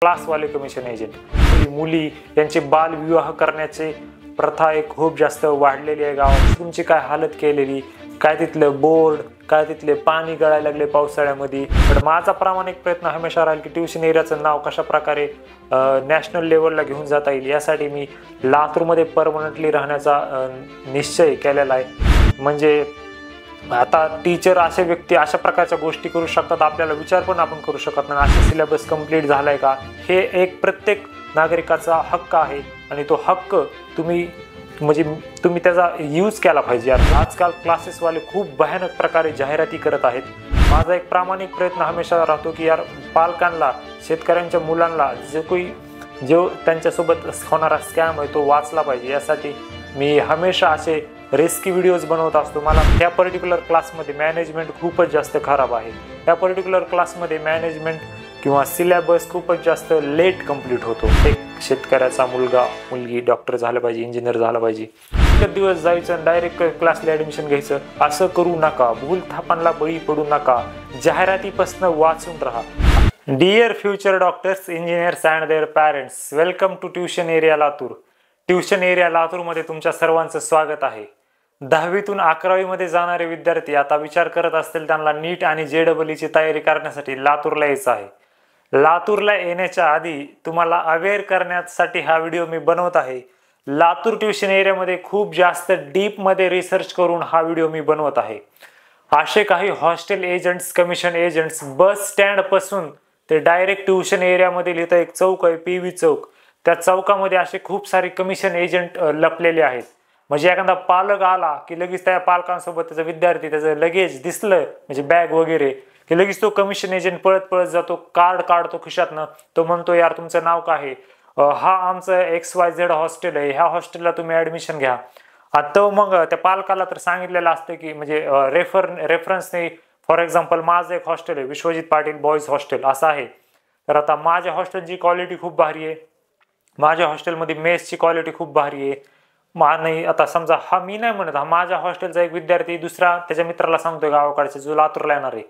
क्लासवाले commission agent मुली यांचे बालविवाह करण्याचे प्रथा एक खूप जास्त वाढलेली आहे गावात। तुमची काय हालत केलेली, काय तिथलं बोर्ड, काय तिथले पाणी गळायला लागले पावसाळ्यामध्ये। पण माझा प्रामाणिक प्रयत्न हमेशा राहील की ट्युशन एरियाचं नाव कशा प्रकारे नॅशनल लेवलला घेऊन जाता येईल, यासाठी मी लातूरमध्ये परमनंटली राहण्याचा निश्चय केलेला आहे। म्हणजे आता टीचर असे व्यक्ती अशा प्रकारच्या गोष्टी करू शकतात, आपल्याला विचार पण आपण करू शकत नाही असा सिलेबस कंप्लीट झालाय का, हे एक प्रत्येक नागरिकाचा हक्क आहे आणि तो हक्क तुम्ही त्याचा यूज केला पाहिजे। आजकाल क्लासेसवाले खूप भयानक प्रकारे जाहिराती करत आहेत। माझा एक प्रामाणिक प्रयत्न हमेशा राहतो की यार पालकांना, शेतकऱ्यांच्या मुलांना जो त्यांच्यासोबत होणारा स्कॅम आहे तो वाचला पाहिजे, यासाठी मी हमेशा असे रिस्की व्हिडिओज बनवत असतो। मला ह्या पर्टिक्युलर क्लासमध्ये मॅनेजमेंट खूपच जास्त खराब आहे। या पर्टिक्युलर क्लासमध्ये मॅनेजमेंट किंवा सिलेबस खूपच जास्त लेट कंप्लीट होतो। एक शेतकऱ्याचा मुलगी डॉक्टर झाला पाहिजे, इंजिनियर झाला पाहिजे, एक दिवस जायचं डायरेक्ट क्लासला ॲडमिशन घ्यायचं, असं करू नका। भूल थापांना बळी पडू नका, जाहिरातीपासून वाचून राहा। Dear future doctors, engineers and their parents, welcome to tuition area Latur. Tuition area लातूरमध्ये तुमच्या सर्वांचं स्वागत आहे। 10वीतून 11वी मध्ये जाणारे विद्यार्थी आता विचार करत असतील त्यांना नीट आणि JEE तयारी करण्यासाठी लातूरला यायचं आहे। लातूरला येण्याच्या आधी तुम्हाला अवेअर करण्यासाठी हा व्हिडिओ मी बनवत आहे। लातूर ट्युशन एरियामध्ये खूप जास्त डीप मध्ये रिसर्च करून हा व्हिडिओ मी बनवत आहे। असे काही hostel agents, commission agents bus stand पासून ते डायरेक्ट ट्युशन एरियामध्ये इथं एक चौक आहे, PV चौक, त्या चौकामध्ये असे खूप सारे कमिशन एजंट लपलेले आहेत। म्हणजे एखादा पालक आला की लगेच त्या पालकांसोबत त्याचा विद्यार्थी, त्याचं लगेज दिसलं म्हणजे बॅग वगैरे की लगेच तो कमिशन एजंट पळत पळत जातो, कार्ड काढतो खिशातनं, तो म्हणतो यार तुमचं नाव काय आहे, हा आमचं XYZ हॉस्टेल आहे, ह्या हॉस्टेलला तुम्ही ॲडमिशन घ्या। आता मग त्या पालकाला तर सांगितलेलं असतं की म्हणजे रेफरन्सने, फॉर एक्झाम्पल माझं एक हॉस्टेल आहे विश्वजित पाटील बॉईज हॉस्टेल असं आहे, तर आता माझ्या हॉस्टेलची क्वालिटी खूप भारी आहे, माझ्या हॉस्टेलमध्ये मेसची क्वालिटी खूप भारी आहे। नाही आता समजा हा मी नाही म्हणत, हा माझ्या हॉस्टेलचा एक विद्यार्थी दुसरा त्याच्या मित्राला सांगतोय गावाकडचे जो लातूरला येणार आहे,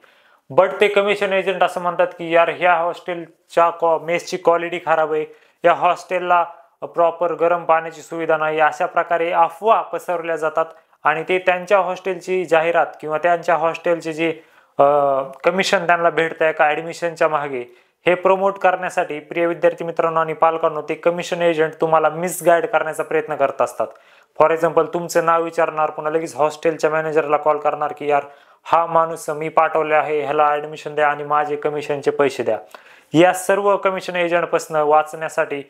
बट ते कमिशन एजंट असं म्हणतात की यार ह्या हॉस्टेलच्या मेसची क्वालिटी खराब आहे, या हॉस्टेलला प्रॉपर गरम पाण्याची सुविधा नाही, अशा प्रकारे अफवा पसरवल्या जातात आणि ते त्यांच्या हॉस्टेलची जाहिरात किंवा त्यांच्या हॉस्टेलचे जे कमिशन त्यांना भेटत आहे का ॲडमिशनच्या मागे, हे प्रमोट करण्यासाठी प्रिय विद्यार्थी मित्रांनो आणि पालकांनो ते कमिशन एजंट तुम्हाला मिसगाईड करण्याचा प्रयत्न करत असतात। फॉर एक्झाम्पल तुमचं नाव विचारणार, पुन्हा लगेच हॉस्टेलच्या मॅनेजरला कॉल करणार की यार हा माणूस मी पाठवले आहे, ह्याला ॲडमिशन द्या आणि माझे कमिशनचे पैसे द्या। या सर्व कमिशन एजंटपासून वाचण्यासाठी,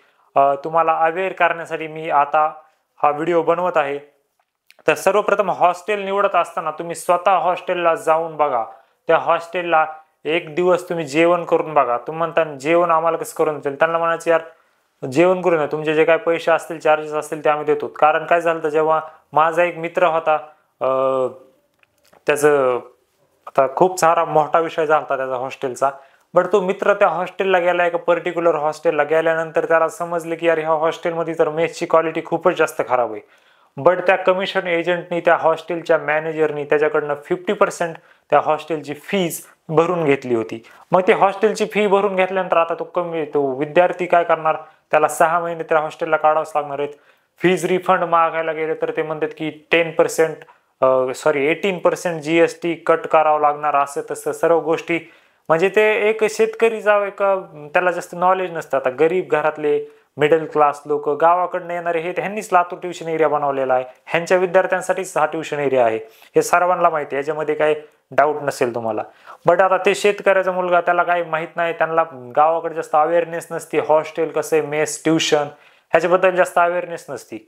तुम्हाला अवेअर करण्यासाठी मी आता हा व्हिडिओ बनवत आहे। तर सर्वप्रथम हॉस्टेल निवडत असताना तुम्ही स्वतः हॉस्टेलला जाऊन बघा, त्या हॉस्टेलला एक दिवस तुम्ही जेवण करून बघा। तुम्ही म्हणता जेवण आम्हाला कसं करून देतील, त्यांना म्हणायचं यार जेवण करून द्या, तुमचे जे काही पैसे असतील, चार्जेस असतील ते आम्ही देतो। कारण काय झालं तर जेव्हा माझा एक मित्र होता, त्याचं आता खूप सारा मोठा विषय झाला त्याचा हॉस्टेलचा, बट तो मित्र त्या हॉस्टेलला गेला, एका पर्टिक्युलर हॉस्टेलला गेल्यानंतर त्याला समजलं की यार ह्या हॉस्टेलमध्ये तर मेसची क्वालिटी खूपच जास्त खराब आहे। बट त्या कमिशन एजंटनी, त्या हॉस्टेलच्या मॅनेजरनी त्याच्याकडनं 50% त्या हॉस्टेलची फीज भरून घेतली होती। मग ते हॉस्टेलची फी भरून घेतल्यानंतर आता तो विद्यार्थी काय करणार, त्याला 6 महिने त्या हॉस्टेलला काढावंच लागणार आहेत। फीज रिफंड मागायला गेले तर ते म्हणतात की 18% GST कट करावं लागणार, असं तसं सर्व गोष्टी। म्हणजे ते एक शेतकरी त्याला जास्त नॉलेज नसतं। आता गरीब घरातले मिडल क्लास लोक गावाकडनं येणारे हे ह्यांनीच लातूर ट्युशन एरिया बनवलेला आहे, ह्यांच्या विद्यार्थ्यांसाठीच हा ट्युशन एरिया आहे, हे सर्वांना माहिती आहे, याच्यामध्ये काही डाऊट नसेल तुम्हाला। बट आता ते शेतकऱ्याचा मुलगा, त्याला काही माहित नाही, त्यांना गावाकडे जास्त अवेअरनेस नसते, हॉस्टेल कसं आहे, मेस, ट्युशन ह्याच्याबद्दल जास्त अवेअरनेस नसती।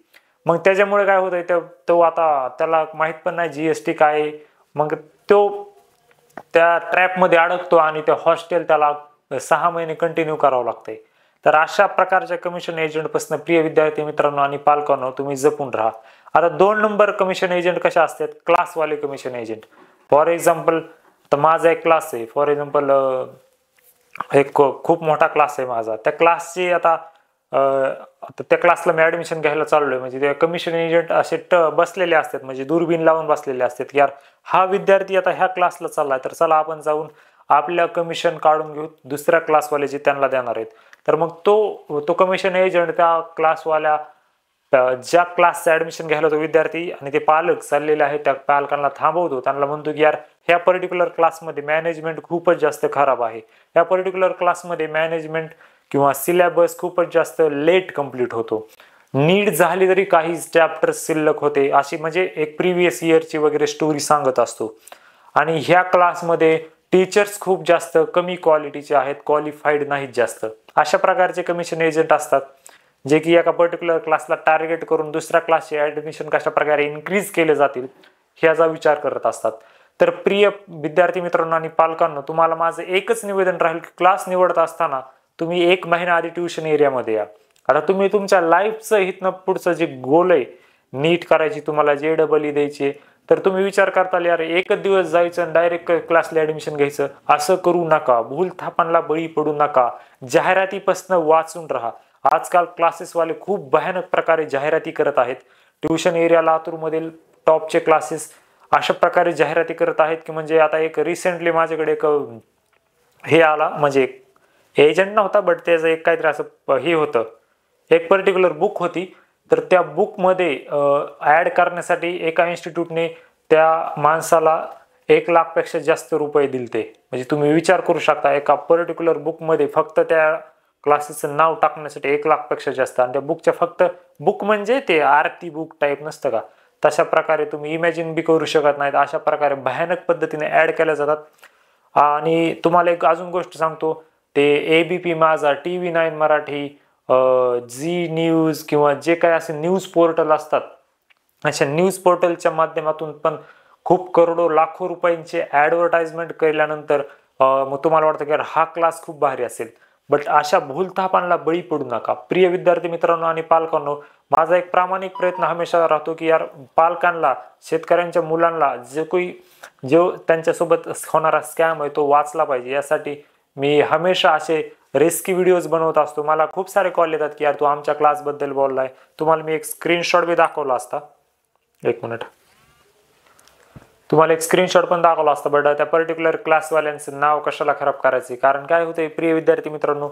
मग त्याच्यामुळे काय होतंय, तो आता त्याला माहित पण नाही GST काय आहे, मग तो त्या ट्रॅपमध्ये अडकतो आणि ते हॉस्टेल त्याला 6 महिने कंटिन्यू करावं लागतंय। तर अशा प्रकारच्या कमिशन एजंट पासून प्रिय विद्यार्थी मित्रांनो आणि पालकांनो तुम्ही जपून राहा। आता 2 नंबर कमिशन एजंट कशा असतात, क्लासवाले कमिशन एजंट। फॉर एक्झाम्पल तर माझा एक क्लास आहे, फॉर एक्झाम्पल एक खूप मोठा क्लास आहे माझा, त्या क्लासची आता त्या क्लासला मी ॲडमिशन घ्यायला चाललोय, म्हणजे ते कमिशन एजंट असे बसलेले असतात, म्हणजे दुर्बीन लावून बसलेले असतात की यार हा विद्यार्थी आता ह्या क्लासला चाललाय, तर चला आपण जाऊन आपल्या कमिशन काढून घेऊ, दुसऱ्या क्लासवाले जे त्यांना देणार आहेत। तर मग तो कमिशन एजंट त्या क्लासवाल्या ज्या क्लासचं ऍडमिशन घ्यायला तो विद्यार्थी आणि ते पालक चाललेले आहेत त्या पालकांना थांबवतो, त्यांना म्हणतो की यार ह्या पर्टिक्युलर क्लासमध्ये मॅनेजमेंट खूपच जास्त खराब आहे, या पर्टिक्युलर क्लासमध्ये मॅनेजमेंट किंवा सिलेबस खूपच जास्त लेट कम्प्लीट होतो, नीट झाली तरी काही चॅप्टर शिल्लक होते, अशी म्हणजे एक प्रिव्हियस इयरची वगैरे स्टोरी सांगत असतो. आणि ह्या क्लासमध्ये टीचर्स खूप जास्त कमी क्वालिटीचे आहेत, क्वालिफाईड नाहीत जास्त. अशा प्रकारचे कमिशन एजंट असतात जे की एका पर्टिक्युलर क्लासला टार्गेट करून दुसऱ्या क्लासचे ऍडमिशन कशा प्रकारे इन्क्रीज केले जातील ह्याचा विचार करत असतात. तर प्रिय विद्यार्थी मित्रांनो आणि पालकांनो, तुम्हाला माझं एकच निवेदन राहील की क्लास निवडत असताना तुम्ही 1 महिना आधी ट्युशन एरियामध्ये या. आता तुम्ही तुमच्या लाईफचं इथनं पुढचं जे गोल आहे, नीट करायची, तुम्हाला JEE द्यायची, तर तुम्ही विचार करताल यार एकच दिवस जायचं आणि डायरेक्ट क्लासला ऍडमिशन घ्यायचं. असं करू नका, भूलथापांना बळी पडू नका, जाहिरातीपासून वाचून राहा. आजकाल क्लासेसवाले खूप भयानक प्रकारे जाहिराती करत आहेत. ट्युशन एरिया लातूरमधील टॉपचे क्लासेस अशा प्रकारे जाहिराती करत आहेत की म्हणजे आता एक रिसेंटली माझ्याकडे एक हे आला, म्हणजे एजंट नव्हता बट त्याचं एक काहीतरी असं हे होतं, एक पर्टिक्युलर बुक होती, तर त्या बुकमध्ये ऍड करण्यासाठी एका इन्स्टिट्यूटने त्या माणसाला 1 लाखपेक्षा जास्त रुपये दिलते. म्हणजे तुम्ही विचार करू शकता, एका पर्टिक्युलर बुकमध्ये फक्त त्या क्लासेसचं नाव टाकण्यासाठी 1 लाखपेक्षा जास्त, आणि त्या बुकच्या फक्त बुक म्हणजे ते आरती बुक टाईप नसतं का, तशा प्रकारे तुम्ही इमॅजिन बी करू शकत नाहीत. अशा प्रकारे भयानक पद्धतीने ऍड केल्या जातात. आणि तुम्हाला एक अजून गोष्ट सांगतो, ते ABP माझा, TV9 मराठी, झी न्यूज किंवा जे काही असे न्यूज पोर्टल असतात, अशा न्यूज पोर्टलच्या माध्यमातून पण खूप करोडो लाखो रुपयांचे ऍडव्हर्टाइजमेंट केल्यानंतर मग तुम्हाला वाटतं की हा क्लास खूप भारी असेल, बट अशा भूलथापांना बळी पडू नका. प्रिय विद्यार्थी मित्रांनो आणि पालकांनो, माझा एक प्रामाणिक प्रयत्न हमेशा राहतो की यार पालकांना, शेतकऱ्यांच्या मुलांना जो त्यांच्यासोबत होणारा स्कॅम आहे तो वाचला पाहिजे. यासाठी मी हमेशा असे रिस्की व्हिडिओज बनवत असतो. मला खूप सारे कॉल येतात की यार तू आमच्या क्लासबद्दल बोललाय, तुम्हाला मी एक स्क्रीनशॉट बी दाखवला असता, एक मिनिट, तुम्हाला एक स्क्रीनशॉट पण दाखवला असता, बट त्या पर्टिक्युलर क्लासवाल्यांचं नाव कशाला खराब करायचे. कारण काय होतंय प्रिय विद्यार्थी मित्रांनो,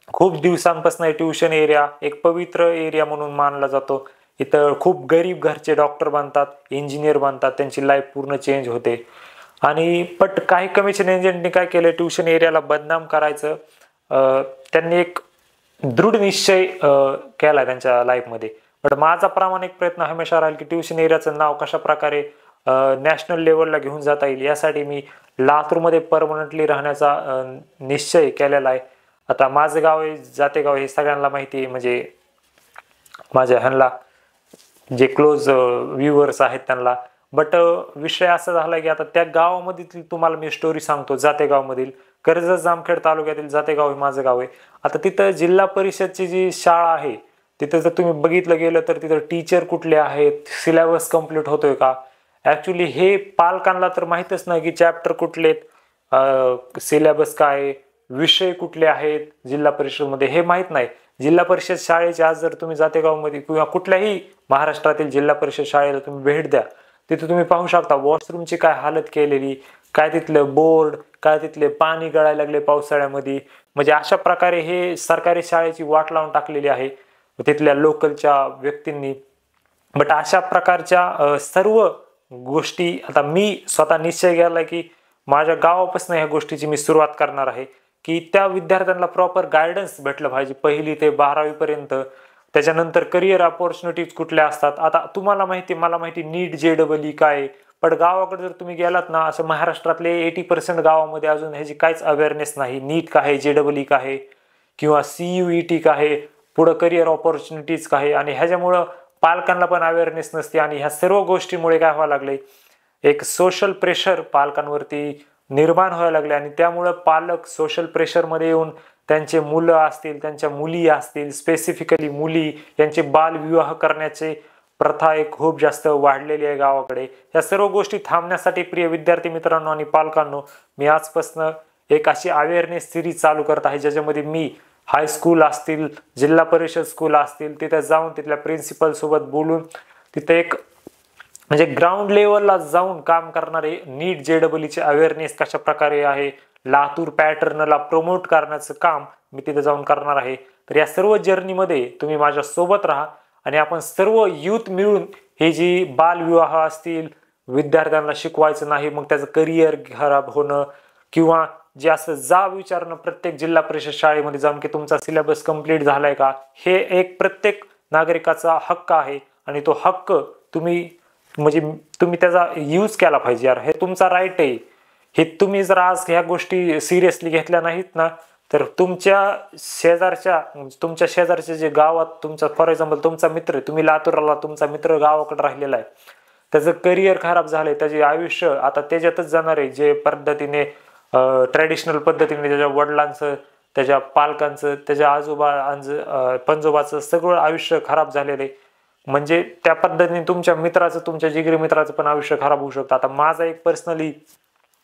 खूप दिवसांपासून ट्युशन एरिया एक पवित्र एरिया म्हणून मानला जातो. इथं खूप गरीब घरचे डॉक्टर बनतात, इंजिनियर बनतात, त्यांची लाईफ पूर्ण चेंज होते. आणि बट काही कमिशन एजंटने काय केलं, ट्युशन एरियाला बदनाम करायचं, त्यांनी एक दृढ निश्चय केला त्यांच्या लाईफमध्ये. बट माझा प्रामाणिक प्रयत्न हमेशा राहील की ट्युशन एरियाचं नाव कशा प्रकारे नॅशनल लेवलला घेऊन जाता येईल. यासाठी मी लातूरमध्ये परमनंटली राहण्याचा निश्चय केलेला आहे. आता माझं गाव आहे जातेगाव, हे सगळ्यांना माहिती आहे, म्हणजे माझ्या ह्यांना जे क्लोज व्ह्युअर्स आहेत त्यांना. बट विषय असा झाला की आता त्या गावामधील तुम्हाला मी स्टोरी सांगतो. जातेगावमधील कर्जत जामखेड तालुक्यातील जातेगाव हे माझं गाव आहे. आता तिथं जिल्हा परिषदची जी शाळा आहे, तिथं जर तुम्ही बघितलं गेलं तर तिथं टीचर कुठले आहेत, सिलेबस कम्प्लीट होतोय का, ऍक्च्युली हे पालकांना तर माहितच नाही की चॅप्टर कुठले, सिलेबस काय, विषय कुठले आहेत जिल्हा परिषदमध्ये हे माहित नाही. जिल्हा परिषद शाळेचे आज जर तुम्ही जातेगावमध्ये किंवा कुठल्याही महाराष्ट्रातील जिल्हा परिषद शाळेला तुम्ही भेट द्या, तिथे तुम्ही पाहू शकता वॉशरूमची काय हालत केलेली, काय तिथलं बोर्ड, काय तिथले पाणी गळायला लागले पावसाळ्यामध्ये. म्हणजे अशा प्रकारे हे सरकारी शाळेची वाट लावून टाकलेली आहे तिथल्या लोकलच्या व्यक्तींनी. बट अशा प्रकारच्या सर्व गोष्टी आता मी स्वतः निश्चय केला की माझ्या गावापासून ह्या गोष्टीची मी सुरुवात करणार आहे की त्या विद्यार्थ्यांना प्रॉपर गायडन्स भेटलं पाहिजे 1ली ते 12वी पर्यंत. त्याच्यानंतर करिअर ऑपॉर्च्युनिटीज कुठल्या असतात. आता तुम्हाला माहिती, मला माहिती नीट JEE काय, पण गावाकडे जर तुम्ही गेलात ना, असं महाराष्ट्रातले 80% गावामध्ये अजून ह्याची काहीच अवेअरनेस नाही. नीट काय, JEE काय किंवा CUET काय, पुढं करिअर ऑपॉर्च्युनिटीज काय, आणि ह्याच्यामुळं पालकांना पण अवेअरनेस नसते. आणि ह्या सर्व गोष्टीमुळे काय व्हायला लागले, एक सोशल प्रेशर पालकांवरती निर्माण व्हायला लागले. आणि त्यामुळं पालक सोशल प्रेशरमध्ये येऊन त्यांचे मुलं असतील, त्यांच्या मुली असतील, स्पेसिफिकली मुली, यांचे बालविवाह करण्याचे प्रथा एक खूप जास्त वाढलेली आहे गावाकडे. या सर्व गोष्टी थांबण्यासाठी प्रिय विद्यार्थी मित्रांनो आणि पालकांनो, मी आजपासून एक अशी अवेअरनेस सिरीज चालू करत आहे, ज्याच्यामध्ये मी हायस्कूल असतील, जिल्हा परिषद स्कूल असतील, तिथे जाऊन तिथल्या प्रिन्सिपल सोबत बोलून तिथे एक म्हणजे ग्राउंड लेवलला जाऊन काम करणारे नीट JEE ची अवेअरनेस कशा प्रकारे आहे, लातूर पॅटर्नला प्रमोट करण्याचं काम मी तिथे जाऊन करणार आहे. तर या सर्व जर्नीमध्ये तुम्ही माझ्या सोबत राहा आणि आपण सर्व यूथ मिळून हे जी बालविवाह असतील, विद्यार्थ्यांना शिकवायचं नाही मग त्याचं करिअर खराब होणं, किंवा जे असं विचारणं प्रत्येक जिल्हा परिषद शाळेमध्ये जाऊन की तुमचा सिलेबस कंप्लीट झालाय का, हे एक प्रत्येक नागरिकाचा हक्क आहे आणि तो हक्क तुम्ही त्याचा यूज केला पाहिजे यार. हे तुमचा राईट आहे. हे तुम्ही जर आज ह्या गोष्टी सिरियसली घेतल्या नाहीत ना, तर तुमच्या शेजारच्या जे गावात तुमचा, फॉर एक्झाम्पल तुमचा मित्र, तुम्ही लातूरला, तुमचा मित्र गावाकडे राहिलेला आहे, त्याचं करिअर खराब झालंय, त्याचे आयुष्य आता त्याच्यातच जाणार आहे. जे पद्धतीने ट्रॅडिशनल पद्धतीने त्याच्या वडिलांचं, त्याच्या पालकांचं, त्याच्या पंजोबाचं सगळं आयुष्य खराब झालेलं आहे. म्हणजे त्या पद्धतीने तुमच्या मित्राचं, तुमच्या जिगरी मित्राचं पण आयुष्य खराब होऊ शकतं. आता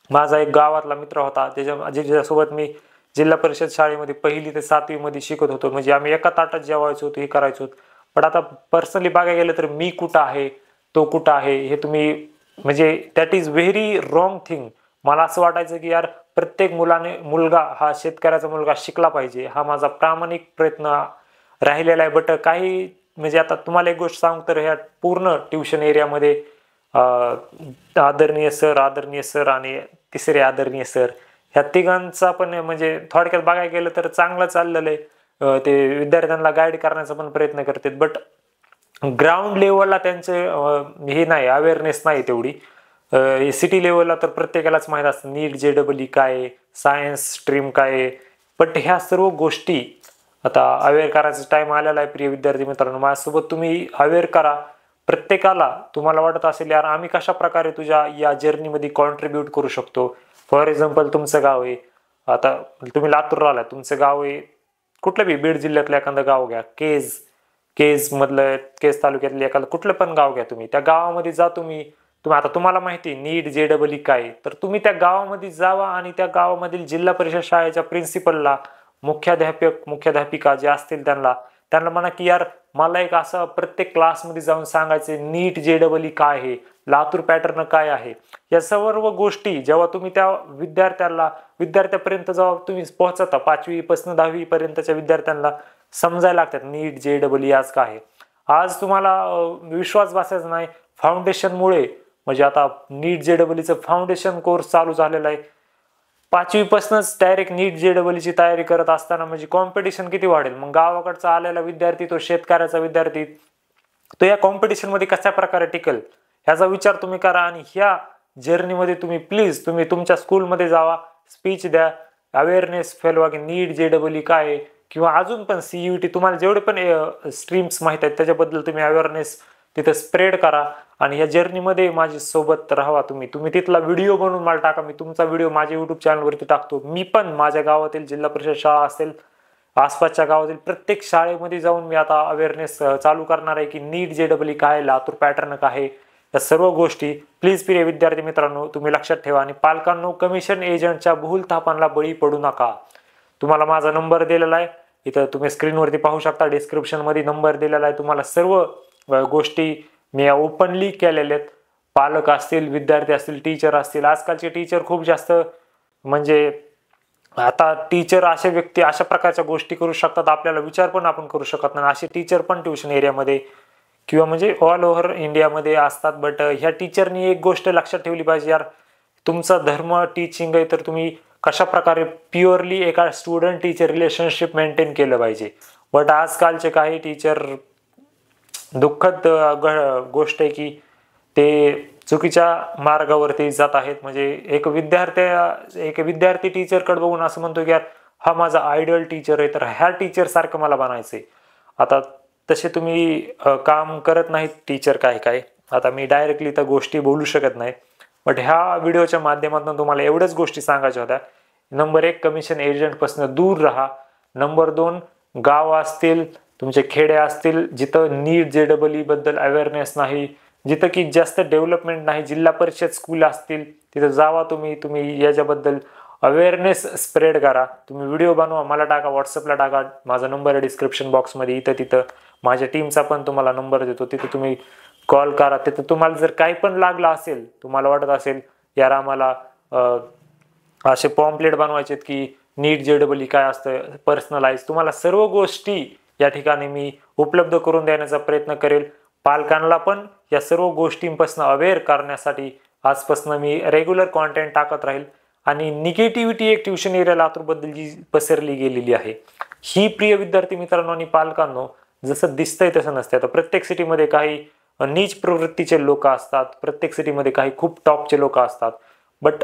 माझा एक गावातला मित्र होता, ज्याच्यासोबत मी जिल्हा परिषद शाळेमध्ये 1ली ते 7वी मध्ये शिकत होतो. म्हणजे आम्ही एका ताटात जेवायचो होतो, हे करायचो. पण आता पर्सनली बघायला गेलं तर मी कुठं आहे, तो कुठं आहे, हे तुम्ही म्हणजे that is very wrong thing. मला असं वाटायचं की यार प्रत्येक मुलगा हा शेतकऱ्याचा मुलगा शिकला पाहिजे, हा माझा प्रामाणिक प्रयत्न राहिलेला आहे. बट काही म्हणजे आता तुम्हाला एक गोष्ट सांगतो, तर ह्या पूर्ण ट्युशन एरियामध्ये आदरणीय सर आणि तिसरे आदरणीय सर, ह्या तिघांचा पण म्हणजे थोडक्यात बघायला गेलं तर चांगलं चाललेलं आहे. ते विद्यार्थ्यांना गाईड करण्याचा पण प्रयत्न करतात. बट ग्राउंड लेवलला त्यांचे हे नाही, अवेअरनेस नाही तेवढी. सिटी लेवलला तर प्रत्येकालाच माहीत असतं नीट JEE काय, सायन्स स्ट्रीम काय. बट ह्या सर्व गोष्टी आता अवेअर करायचा टाइम आलेला आहे. प्रिय विद्यार्थी मित्रांनो, माझ्यासोबत तुम्ही अवेअर करा. प्रत्येकाला तुम्हाला वाटत असेल यार आम्ही कशा प्रकारे तुझ्या या जर्नीमध्ये कॉन्ट्रीब्यूट करू शकतो. फॉर एक्झाम्पल तुमचं गाव आहे, आता तुम्ही लातूरला आला, तुमचं गाव आहे कुठलं बी बीड जिल्ह्यातलं एखादं गाव घ्या, केज तालुक्यातलं एखादं कुठलं पण गाव घ्या. तुम्ही त्या गावामध्ये जा. आता तुम्हाला माहिती नीट JEE काय, तर तुम्ही त्या गावामध्ये जावा आणि त्या गावामधील जिल्हा परिषद शाळेच्या प्रिन्सिपलला, मुख्याध्यापिका जे असतील त्यांना म्हणा की यार मला एक असं प्रत्येक क्लासमध्ये जाऊन सांगायचे नीट JEE काय आहे, लातूर पॅटर्न काय आहे. या सर्व गोष्टी जेव्हा तुम्ही त्या विद्यार्थ्यापर्यंत जेव्हा तुम्ही पोहोचता, 5वी पासून 10वी पर्यंतच्या विद्यार्थ्यांना समजायला लागतात नीट JEE आज काय आहे. आज तुम्हाला विश्वास बसायचा नाही. फाउंडेशनमुळे म्हणजे आता नीट JEEचं फाउंडेशन कोर्स चालू झालेला आहे. 5वी पासूनच डायरेक्ट नीट JEEची तयारी करत असताना म्हणजे कॉम्पिटिशन किती वाढेल. मग गावाकडचा आलेला विद्यार्थी, तो शेतकऱ्याचा विद्यार्थी, तो या कॉम्पिटिशन मध्ये कशा प्रकारे टिकेल ह्याचा विचार तुम्ही करा. आणि ह्या जर्नीमध्ये तुम्ही तुमच्या स्कूलमध्ये जावा, स्पीच द्या, अवेअरनेस फैलवा की नीट JEE काय आहे, किंवा अजून पण CUET तुम्हाला जेवढे पण स्ट्रीम्स माहित आहेत त्याच्याबद्दल तुम्ही अवेअरनेस तिथे स्प्रेड करा. आणि या जर्नीमध्ये माझी सोबत राहावा. तुम्ही तिथला व्हिडिओ बनवून मला टाका. मी तुमचा व्हिडिओ माझ्या YouTube चॅनलवरती टाकतो. मी पण माझ्या गावातील जिल्हा परिषद शाळा असेल, आसपासच्या गावातील प्रत्येक शाळेमध्ये जाऊन मी आता अवेअरनेस चालू करणार आहे की नीट JEE काय, लातूर पॅटर्न काय आहे. या सर्व गोष्टी प्लीज प्रिय विद्यार्थी मित्रांनो तुम्ही लक्षात ठेवा. आणि पालकांनो, कमिशन एजंटच्या भूलथापांना बळी पडू नका. तुम्हाला माझा नंबर दिलेला आहे, इथं तुम्ही स्क्रीनवरती पाहू शकता, डिस्क्रिप्शन मध्ये नंबर दिलेला आहे. तुम्हाला सर्व गोष्टी मी ओपनली केलेल्या आहेत. पालक असतील, विद्यार्थी असतील, टीचर असतील. आजकालचे टीचर खूप जास्त म्हणजे आता टीचर अशा व्यक्ती अशा प्रकारच्या गोष्टी करू शकतात, आपल्याला विचार पण आपण करू शकत नाही. असे टीचर पण ट्युशन एरियामध्ये किंवा म्हणजे ऑल ओव्हर इंडियामध्ये असतात. बट ह्या टीचरनी एक गोष्ट लक्षात ठेवली पाहिजे यार, तुमचा धर्म टीचिंग आहे तर तुम्ही कशा प्रकारे प्युअरली एका स्टुडंट टीचर रिलेशनशिप मेंटेन केलं पाहिजे. बट आजकालचे काही टीचर दुःखद गोष्ट आहे की ते चुकीच्या मार्गावरती जात आहेत. म्हणजे एक विद्यार्थी टीचरकडे बघून असं म्हणतो की यार हा माझा आयडल टीचर आहे, तर ह्या टीचर सारखं मला बनायचंय. आता तसे तुम्ही काम करत नाहीत टीचर काय. आता मी डायरेक्टली त्या गोष्टी बोलू शकत नाही. बट ह्या व्हिडिओच्या माध्यमातून तुम्हाला एवढ्याच गोष्टी सांगायच्या होत्या. नंबर 1, कमिशन एजंट पासून दूर राहा. नंबर 2, गाव असतील, तुमचे खेडे असतील जिथं नीट JEE बद्दल अवेअरनेस नाही, जिथं की जास्त डेव्हलपमेंट नाही, जिल्हा परिषद स्कूल असतील तिथं जावा. तुम्ही याच्याबद्दल अवेअरनेस स्प्रेड करा. तुम्ही व्हिडिओ बनवा, मला टाका, व्हॉट्सअपला टाका. माझा नंबर आहे डिस्क्रिप्शन बॉक्समध्ये. तिथं माझ्या टीमचा पण तुम्हाला नंबर देतो, तिथे तुम्ही कॉल करा. तिथं तुम्हाला जर काही पण लागलं असेल, तुम्हाला वाटत असेल यार आम्हाला असे पॉम्पलेट बनवायचे की नीट JEE काय असतं, पर्सनलाइज, तुम्हाला सर्व गोष्टी या ठिकाणी मी उपलब्ध करून देण्याचा प्रयत्न करेल. पालकांना पण या सर्व गोष्टींपासून अवेअर करण्यासाठी आजपासून मी रेग्युलर कॉन्टेंट टाकत राहील. आणि निगेटिव्हिटी एक ट्युशन एरिया लातूरबद्दल जी पसरली गेलेली आहे, ही प्रिय विद्यार्थी मित्रांनो आणि पालकांनो जसं दिसतंय तसं नसतं. आता प्रत्येक सिटीमध्ये काही नीच प्रवृत्तीचे लोक असतात, प्रत्येक सिटीमध्ये काही खूप टॉपचे लोक असतात. बट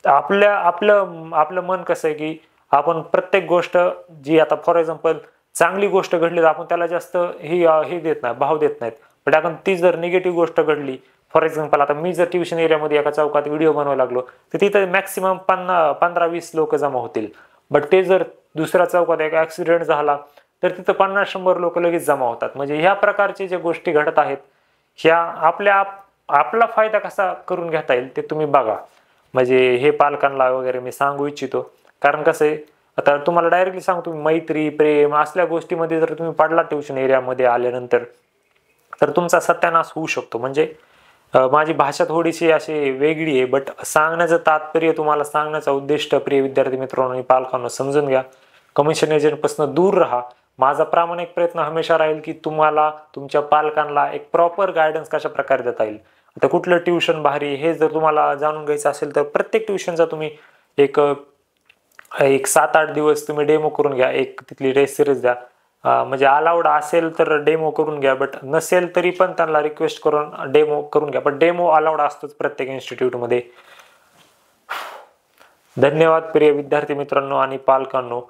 आपलं मन कसं आहे की आपण प्रत्येक गोष्ट जी आता फॉर एक्झाम्पल चांगली गोष्ट घडली तर आपण त्याला जास्त हे देत नाही, भाव देत नाहीत. बट आपण ती जर निगेटिव्ह गोष्ट घडली, फॉर एक्झाम्पल आता मी जर ट्युशन एरियामध्ये एका चौकात व्हिडिओ बनवायला लागलो तर तिथं मॅक्सिमम 15-20 लोक जमा होतील. बट ते जर दुसऱ्या चौकात एक ऍक्सिडेंट झाला तर तिथं 50-100 लोक लगेच जमा होतात. म्हणजे ह्या प्रकारचे जे गोष्टी घडत आहेत ह्या आपला फायदा कसा करून घेता येईल ते तुम्ही बघा. म्हणजे हे पालकांना वगैरे मी सांगू इच्छितो. कारण कसं आहे, आता तुम्हाला डायरेक्टली सांगतो, मैत्री, प्रेम असल्या गोष्टीमध्ये जर तुम्ही पडला ट्युशन एरियामध्ये आल्यानंतर तर तुमचा सत्यानाश होऊ शकतो. म्हणजे माझी भाषा थोडीशी अशी वेगळी आहे, बट सांगण्याचं तात्पर्य, तुम्हाला सांगण्याचा उद्दिष्ट प्रिय विद्यार्थी मित्रांनो आणि पालकांनो समजून घ्या. कमिशन एजंटपासून दूर राहा. माझा प्रामाणिक प्रयत्न हमेशा राहील की तुम्हाला तुमच्या पालकांना एक प्रॉपर गायडन्स कशा प्रकारे देता येईल. आता कुठलं ट्युशन भारी हे जर तुम्हाला जाणून घ्यायचं असेल तर प्रत्येक ट्युशनचा तुम्ही एक 7-8 दिवस तुम्ही डेमो करून घ्या, एक तिथली टेस्ट सिरीज द्या. म्हणजे अलाउड असेल तर डेमो करून घ्या, बट नसेल तरी पण त्यांना रिक्वेस्ट करून डेमो करून घ्या. पण डेमो अलाउड असतोच प्रत्येक इन्स्टिट्यूटमध्ये. धन्यवाद प्रिय विद्यार्थी मित्रांनो आणि पालकांनो.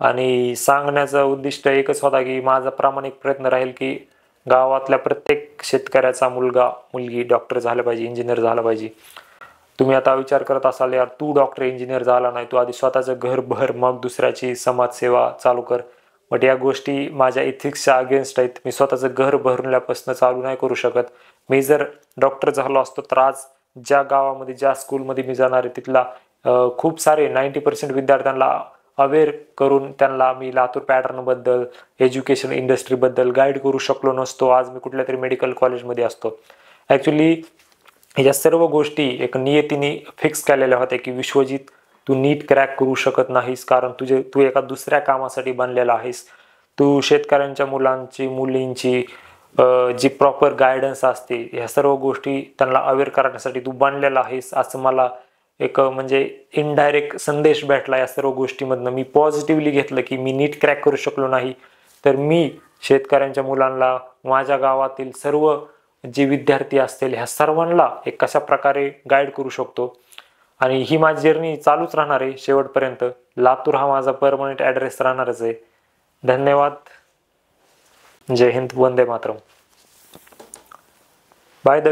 आणि सांगण्याचं उद्दिष्ट एकच होता की माझा प्रामाणिक प्रयत्न राहील की गावातल्या प्रत्येक शेतकऱ्याचा मुलगा मुलगी डॉक्टर झाला पाहिजे, इंजिनियर झाला पाहिजे. तुम्ही आता विचार करत असाल, यार तू डॉक्टर इंजिनियर झाला नाही, तू आधी स्वतःचं घर भर मग दुसऱ्याची समाजसेवा चालू कर. बट या गोष्टी माझ्या इथिक्सच्या अगेन्स्ट आहेत. मी स्वतःचं घर भरल्यापासून चालू नाही करू शकत. मी जर डॉक्टर झालो असतो तर आज ज्या गावामध्ये ज्या स्कूलमध्ये मी जाणार आहे तिथला खूप सारे 90% विद्यार्थ्यांना अवेअर करून त्यांना मी लातूर पॅटर्नबद्दल, एज्युकेशन इंडस्ट्रीबद्दल गाईड करू शकलो नसतो. आज मी कुठल्या तरी मेडिकल कॉलेजमध्ये असतो. ॲक्च्युली या सर्व गोष्टी एक नियतीने फिक्स केलेल्या होत्या की विश्वजित तू नीट क्रॅक करू शकत नाहीस, कारण तू एका दुसऱ्या कामासाठी बनलेला आहेस. तू शेतकऱ्यांच्या मुलांची मुलींची जी प्रॉपर गायडन्स असते ह्या सर्व गोष्टी त्यांना अवेअर करण्यासाठी तू बनलेला आहेस, असं मला एक म्हणजे इनडायरेक्ट संदेश भेटला या सर्व गोष्टीमधनं. मी पॉझिटिव्हली घेतलं की मी नीट क्रॅक करू शकलो नाही तर मी शेतकऱ्यांच्या मुलांना, माझ्या गावातील सर्व जे विद्यार्थी असतील ह्या सर्वांना एक कशा प्रकारे गाईड करू शकतो. आणि ही माझी जर्नी चालूच राहणार आहे शेवटपर्यंत. लातूर हा माझा परमनंट ॲड्रेस राहणारच आहे. धन्यवाद. जय हिंद, वंदे मातरम. By the way